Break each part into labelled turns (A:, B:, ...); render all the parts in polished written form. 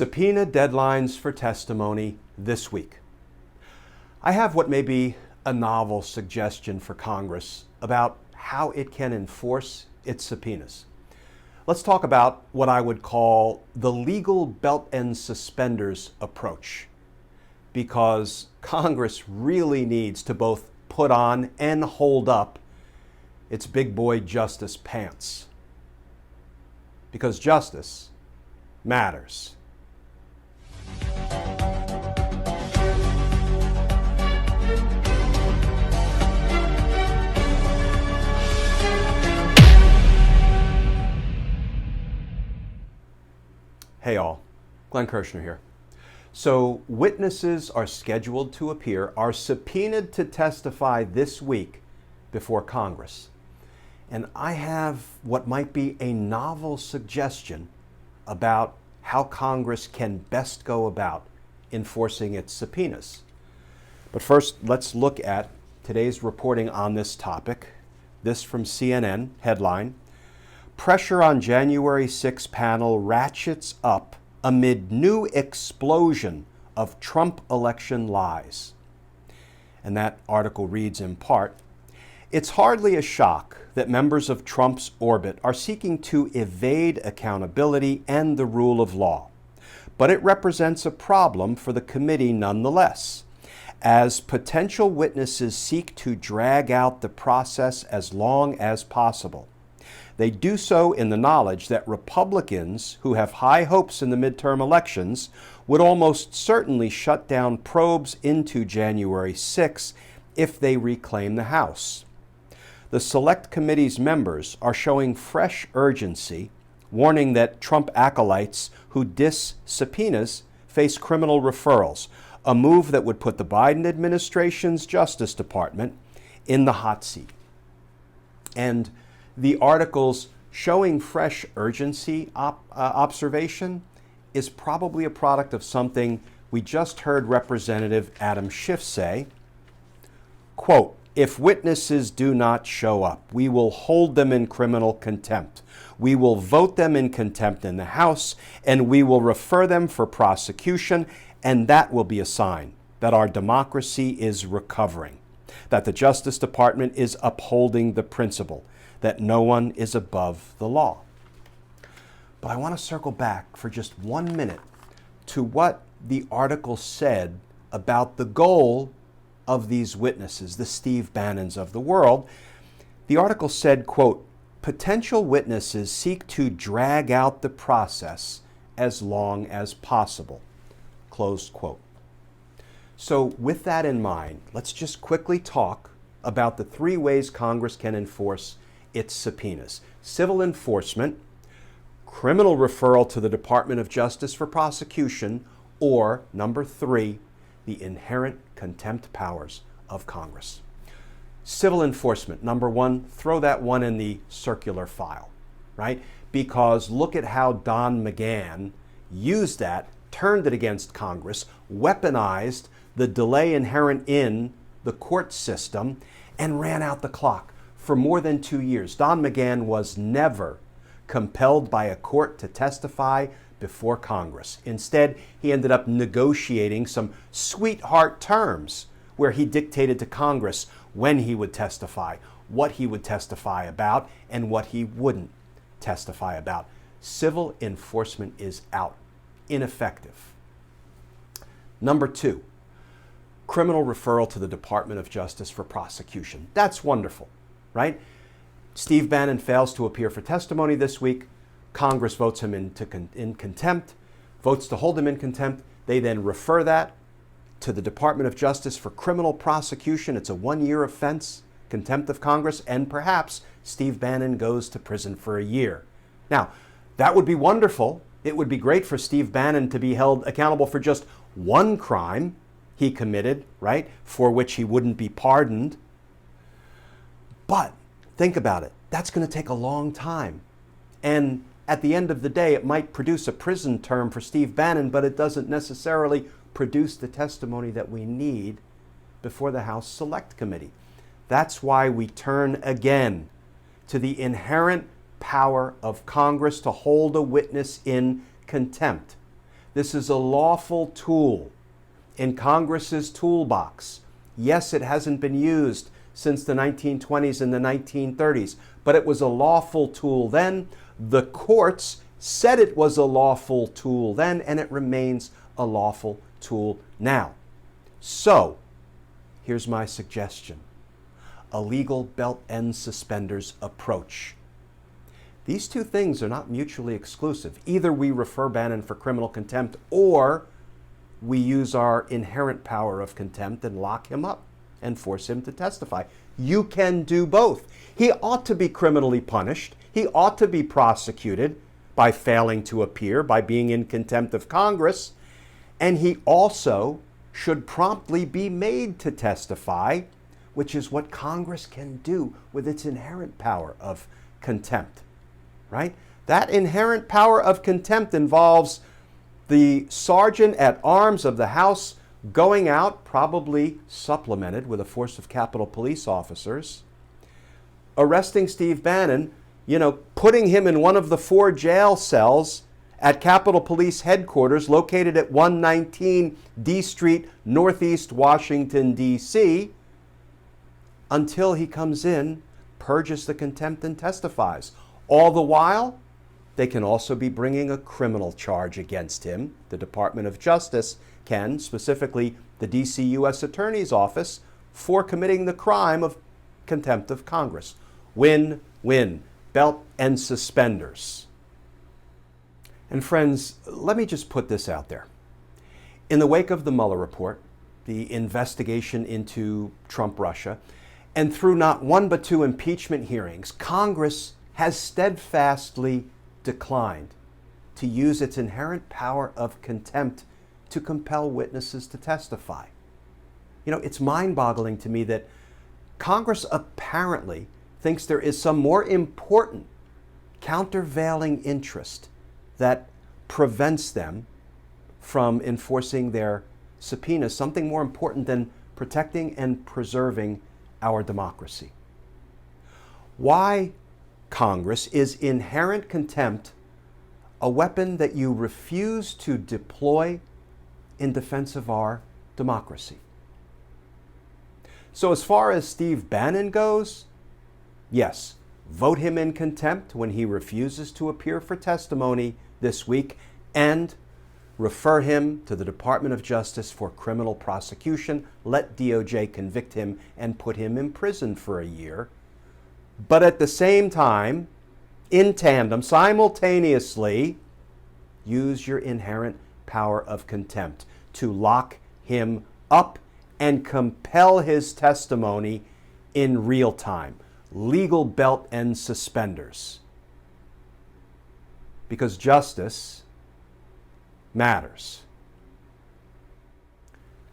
A: Subpoena deadlines for testimony this week. I have what may be a novel suggestion for Congress about how it can enforce its subpoenas. Let's talk about what I would call the legal belt-and-suspenders approach, because Congress really needs to both put on and hold up its big boy justice pants. Because justice matters. Hey all, Glenn Kirshner here. So witnesses are scheduled to appear, are subpoenaed to testify this week before Congress. And I have what might be a novel suggestion about how Congress can best go about enforcing its subpoenas. But first, let's look at today's reporting on this topic. This from CNN, headline: Pressure on January 6 panel ratchets up amid new explosion of Trump election lies. And that article reads in part, "It's hardly a shock that members of Trump's orbit are seeking to evade accountability and the rule of law. But it represents a problem for the committee nonetheless, as potential witnesses seek to drag out the process as long as possible. They do so in the knowledge that Republicans who have high hopes in the midterm elections would almost certainly shut down probes into January 6 if they reclaim the House. The Select Committee's members are showing fresh urgency, warning that Trump acolytes who diss subpoenas face criminal referrals, a move that would put the Biden administration's Justice Department in the hot seat." And the article's showing fresh urgency observation is probably a product of something we just heard Representative Adam Schiff say, quote, "If witnesses do not show up, we will hold them in criminal contempt. We will vote them in contempt in the House, and we will refer them for prosecution, and that will be a sign that our democracy is recovering, that the Justice Department is upholding the principle that no one is above the law." But I want to circle back for just 1 minute to what the article said about the goal of these witnesses, the Steve Bannons of the world. The article said, quote, "Potential witnesses seek to drag out the process as long as possible," close quote. So with that in mind, let's just quickly talk about the 3 ways Congress can enforce its subpoenas: civil enforcement, criminal referral to the Department of Justice for prosecution, or number 3, the inherent contempt powers of Congress. Civil enforcement, number 1, throw that one in the circular file, right? Because look at how Don McGahn used that, turned it against Congress, weaponized the delay inherent in the court system, and ran out the clock. For more than 2 years, Don McGahn was never compelled by a court to testify before Congress. Instead, he ended up negotiating some sweetheart terms where he dictated to Congress when he would testify, what he would testify about, and what he wouldn't testify about. Civil enforcement is out, ineffective. Number 2, criminal referral to the Department of Justice for prosecution. That's wonderful, right? Steve Bannon fails to appear for testimony this week. Congress votes him in contempt, votes to hold him in contempt. They then refer that to the Department of Justice for criminal prosecution. It's a 1-year offense, contempt of Congress, and perhaps Steve Bannon goes to prison for a year. Now, that would be wonderful. It would be great for Steve Bannon to be held accountable for just one crime he committed, right, for which he wouldn't be pardoned. But think about it. That's going to take a long time. And at the end of the day, it might produce a prison term for Steve Bannon, but it doesn't necessarily produce the testimony that we need before the House Select Committee. That's why we turn again to the inherent power of Congress to hold a witness in contempt. This is a lawful tool in Congress's toolbox. Yes, it hasn't been used since the 1920s and the 1930s, but it was a lawful tool then. The courts said it was a lawful tool then, and it remains a lawful tool now. So, here's my suggestion. A legal belt-and-suspenders approach. These two things are not mutually exclusive. Either we refer Bannon for criminal contempt, or we use our inherent power of contempt and lock him up and force him to testify. You can do both. He ought to be criminally punished. He ought to be prosecuted by failing to appear, by being in contempt of Congress. And he also should promptly be made to testify, which is what Congress can do with its inherent power of contempt, right? That inherent power of contempt involves the sergeant at arms of the House going out, probably supplemented with a force of Capitol Police officers, arresting Steve Bannon, putting him in one of the 4 jail cells at Capitol Police headquarters located at 119 D Street, Northeast Washington, D.C., until he comes in, purges the contempt, and testifies. All the while, they can also be bringing a criminal charge against him. The Department of Justice can, specifically the D.C. U.S. Attorney's Office, for committing the crime of contempt of Congress. Win-win. Belt and suspenders. And friends, let me just put this out there. In the wake of the Mueller report, the investigation into Trump-Russia, and through not one but 2 impeachment hearings, Congress has steadfastly declined to use its inherent power of contempt to compel witnesses to testify. It's mind-boggling to me that Congress apparently thinks there is some more important countervailing interest that prevents them from enforcing their subpoenas, something more important than protecting and preserving our democracy. Why, Congress, is inherent contempt a weapon that you refuse to deploy in defense of our democracy? So as far as Steve Bannon goes, yes, vote him in contempt when he refuses to appear for testimony this week, and refer him to the Department of Justice for criminal prosecution. Let DOJ convict him and put him in prison for a year. But at the same time, in tandem, simultaneously, use your inherent power of contempt to lock him up and compel his testimony in real time. Legal belt and suspenders. Because justice matters.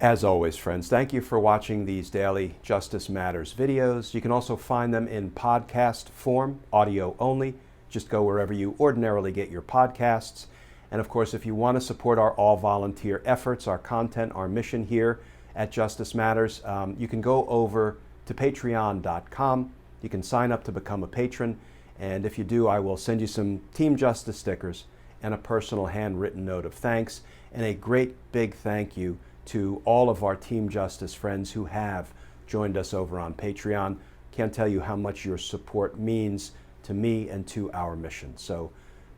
A: As always, friends, thank you for watching these daily Justice Matters videos. You can also find them in podcast form, audio only. Just go wherever you ordinarily get your podcasts. And of course, if you want to support our all-volunteer efforts, our content, our mission here at Justice Matters, you can go over to patreon.com. You can sign up to become a patron. And if you do, I will send you some Team Justice stickers and a personal handwritten note of thanks. And a great big thank you to all of our Team Justice friends who have joined us over on Patreon. Can't tell you how much your support means to me and to our mission. So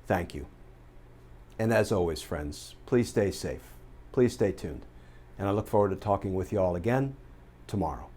A: thank you. And as always, friends, please stay safe. Please stay tuned. And I look forward to talking with you all again tomorrow.